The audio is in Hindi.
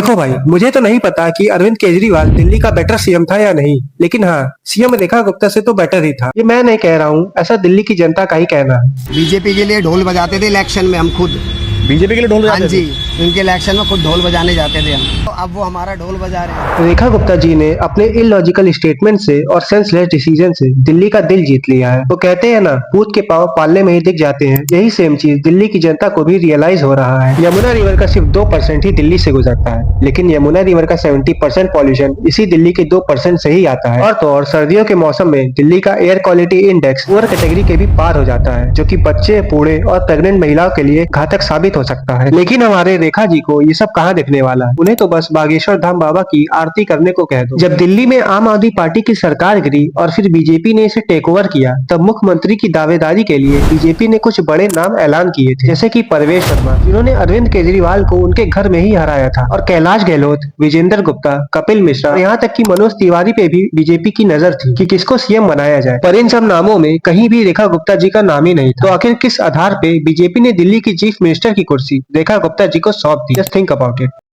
देखो भाई, मुझे तो नहीं पता कि अरविंद केजरीवाल दिल्ली का बेटर सीएम था या नहीं, लेकिन हाँ, सीएम रेखा गुप्ता से तो बेटर ही था। ये मैं नहीं कह रहा हूँ, ऐसा दिल्ली की जनता का ही कहना है। बीजेपी के लिए ढोल बजाते थे इलेक्शन में हम खुद। बीजेपी के लिए ढोल बजाते हाँ जी, थे? इनके इलेक्शन में खुद ढोल बजाने जाते थे हम, तो अब वो हमारा ढोल बजा रहे हैं। रेखा गुप्ता जी ने अपने इलॉजिकल स्टेटमेंट से और सेंसलेस डिसीजन से दिल्ली का दिल जीत लिया है। वो कहते हैं ना, भूत के पांव पालने में ही दिख जाते हैं। यही सेम चीज दिल्ली की जनता को भी रियलाइज हो रहा है। यमुना रिवर का सिर्फ 2% ही दिल्ली से गुजरता है, लेकिन यमुना रिवर का 70% पॉल्यूशन इसी दिल्ली के 2% से ही आता है। और तो और सर्दियों के मौसम में दिल्ली का air quality index poor category के भी पार हो जाता है, जो कि बच्चे, बूढ़े और प्रेग्नेंट महिलाओं के लिए घातक साबित हो सकता है। लेकिन हमारे रेखा जी को ये सब कहाँ दिखने वाला है। उन्हें तो बस बागेश्वर धाम बाबा की आरती करने को कह दो। जब दिल्ली में आम आदमी पार्टी की सरकार गिरी और फिर बीजेपी ने इसे टेक ओवर किया, तब मुख्यमंत्री की दावेदारी के लिए बीजेपी ने कुछ बड़े नाम ऐलान किए थे, जैसे कि परवेश शर्मा, जिन्होंने अरविंद केजरीवाल को उनके घर में ही हराया था, और कैलाश गहलोत, विजेंद्र गुप्ता, कपिल मिश्रा, यहाँ तक कि मनोज तिवारी पे भी बीजेपी की नजर थी कि किसको सीएम बनाया जाए। पर इन सब नामों में कहीं भी रेखा गुप्ता जी का नाम ही नहीं था। तो आखिर किस आधार पे बीजेपी ने दिल्ली की चीफ मिनिस्टर की कुर्सी रेखा गुप्ता जी को सौंप दी? Just think about it.